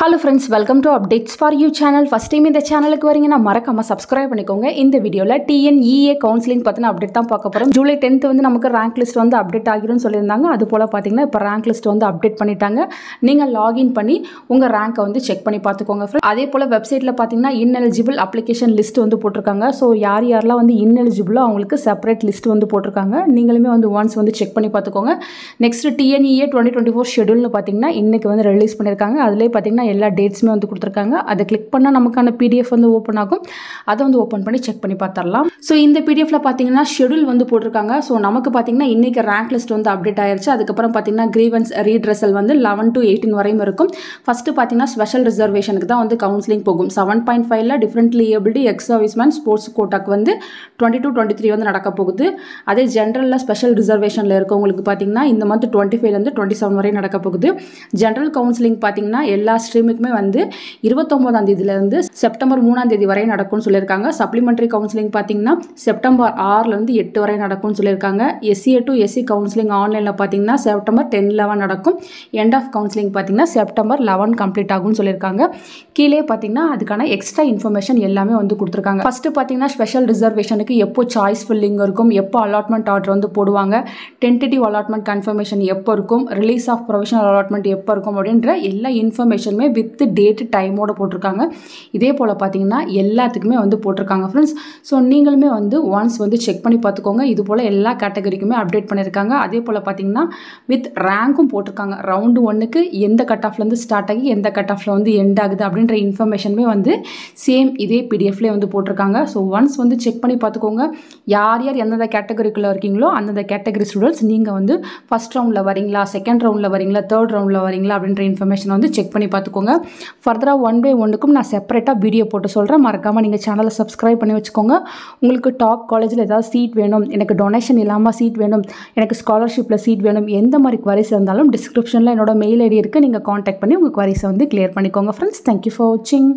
Hello friends, welcome to Updates for You channel. First time இந்த சேனலுக்கு வரீங்கன்னா மறக்காம subscribe பண்ணிக்கோங்க. இந்த வீடியோல TNEA கவுன்சிலிங் பத்தின அப்டேட் தான் பார்க்க போறோம். ஜூலை 10th வந்து நமக்கு ரேங்க் லிஸ்ட் வந்து அப்டேட் ஆகிரும்னு சொல்லிருந்தாங்க. அது போல பாத்தீங்கன்னா இப்ப ரேங்க் லிஸ்ட் வந்து அப்டேட் பண்ணிட்டாங்க. நீங்க லாகின் பண்ணி உங்க ரேங்கை வந்து செக் பண்ணி பார்த்துக்கோங்க friends. அதே போல வெப்சைட்ல பாத்தீங்கன்னா ineligible application list வந்து போட்டுருக்காங்க. சோ யாரெல்லாம் வந்து ineligible அவங்களுக்கு செப்பரேட் லிஸ்ட் வந்து போட்டுருக்காங்க. நீங்களுமே வந்து once வந்து செக் பண்ணி பார்த்துக்கோங்க. நெக்ஸ்ட் TNEA 2024 ஷெட்யூல்னு பாத்தீங்கன்னா இன்னைக்கு வந்து ரிலீஸ் பண்ணிருக்காங்க. அதுலயே பாத்தீங்கன்னா எல்லா டேட்ஸ்மே வந்து கொடுத்துருக்காங்க. அதை கிளிக் பண்ணால் நமக்கான PDF வந்து ஓப்பன் ஆகும். அதை வந்து ஓப்பன் பண்ணி செக் பண்ணி பார்த்துடலாம். ஸோ இந்த PDFல பார்த்தீங்கன்னா ஷெடியூல் வந்து போட்டிருக்காங்க. ஸோ நமக்கு பார்த்தீங்கன்னா இன்னைக்கு ரேங்க் லிஸ்ட் வந்து அப்டேட் ஆயிருச்சு. அதுக்கப்புறம் பார்த்தீங்கன்னா கிரீவன்ஸ் ரீட்ரெசல் வந்து 11 to 18 வரையும் இருக்கும். ஃபர்ஸ்ட் பார்த்தீங்கன்னா ஸ்பெஷல் ரிசர்வேஷனுக்கு தான் வந்து கவுன்சிலிங் போகும். 7.5ல differently ability ex serviceman sports கோட்டாக்கு வந்து 22 23 வந்து நடக்க போகுது. அதே ஜென்ரலில் ஸ்பெஷல் ரிசர்வேஷனில் இருக்கவங்களுக்கு பார்த்தீங்கன்னா இந்த மந்த் 25லேருந்து 27 வரை நடக்க போகுது. ஜென்ரல் கவுன்சிலிங் பார்த்தீங்கன்னா எல்லா ஸ்ட்ரீமுக்குமே வந்து 29ஆம் தேதியிலிருந்து செப்டம்பர் 3ஆம் தேதி வரை நடக்கும்னு சொல்லியிருக்காங்க. சப்ளிமெண்டரி கவுன்சிலிங் பார்த்தீங்கன்னா செப்டம்பர் 6லேருந்து 8 வரை நடக்கும்னு சொல்லியிருக்காங்க. SCA to SC கவுன்சிலிங் ஆன்லைனில் பார்த்தீங்கன்னா செப்டம்பர் 10-11 நடக்கும். எண்ட் ஆஃப் கவுன்சிலிங் பார்த்தீங்கன்னா செப்டம்பர் 11 கம்ப்ளீட் ஆகும்னு சொல்லியிருக்காங்க. கீழே பார்த்தீங்கன்னா அதுக்கான எக்ஸ்ட்ரா இன்ஃபர்மேஷன் எல்லாமே வந்து கொடுத்துருக்காங்க. ஃபர்ஸ்ட் பார்த்தீங்கன்னா ஸ்பெஷல் ரிசர்வேஷனுக்கு எப்போ சாய்ஸ் ஃபில்லிங் இருக்கும், எப்போ அலாட்மெண்ட் ஆர்டர் வந்து போடுவாங்க, டென்டேட்டிவ் அலாட்மெண்ட் கன்ஃபர்மேஷன் எப்போ இருக்கும், ரிலீஸ் ஆஃப் ப்ரொவிஷனல் அலாட்மெண்ட் எப்போ இருக்கும் அப்படின்ற எல்லா இன்ஃபர்மேஷனுமே வித் டேட் டைமோட போட்டிருக்காங்க. இதே போல் பார்த்தீங்கன்னா எல்லாத்துக்குமே வந்து போட்டிருக்காங்க ஃப்ரெண்ட்ஸ். ஸோ நீங்களுமே வந்து ஒன்ஸ் வந்து செக் பண்ணி பார்த்துக்கோங்க. இது போல் எல்லா கேட்டகரிக்குமே அப்டேட் பண்ணியிருக்காங்க. அதே போல் பார்த்தீங்கன்னா வித் ரேங்க்கும் போட்டிருக்காங்க. ரவுண்டு 1க்கு எந்த கட் ஆஃப்லேருந்து ஸ்டார்ட் ஆகி எந்த கட் ஆஃபில் வந்து எண்ட் ஆகுது அப்படின்ற இன்ஃபர்மேஷனுமே வந்து சேம் இதே PDFலேயே வந்து போட்டிருக்காங்க. ஸோ ஒன்ஸ் வந்து செக் பண்ணி பார்த்துக்கோங்க. யார் யார் எந்தெந்த கேட்டகரிக்குள்ளே இருக்கீங்களோ அந்தந்த கேட்டகரி ஸ்டூடெண்ட்ஸ் நீங்கள் வந்து ஃபர்ஸ்ட் ரவுண்டில் வரீங்களா, செகண்ட் ரவுண்டில் வரீங்களா, தேர்ட் ரவுண்டில் வரீங்களா அப்படின்ற இன்ஃபர்மேஷன் வந்து செக் பண்ணி பார்த்துக்கோங்க. ஃபர்தராக 1 by 1க்கும் நான் செப்பரேட்டாக வீடியோ போட்டு சொல்கிறேன். மறக்காமல் நீங்கள் சேனலை சப்ஸ்கிரைப் பண்ணி வச்சுக்கோங்க. உங்களுக்கு டாப் காலேஜில் ஏதாவது சீட் வேணும், எனக்கு டொனேஷன் இல்லாமல் சீட் வேணும், எனக்கு ஸ்காலர்ஷிப்பில் சீட் வேணும், எந்த மாதிரி குவரிஸ் இருந்தாலும் டிஸ்கிரிப்ஷனில் என்னோட மெயில் ஐடி இருக்குது. நீங்கள் காண்டாக்ட் பண்ணி உங்கள் குவரிஸை வந்து கிளியர் பண்ணிக்கோங்க ஃப்ரெண்ட்ஸ். தேங்க்யூ ஃபார் வாட்சிங்.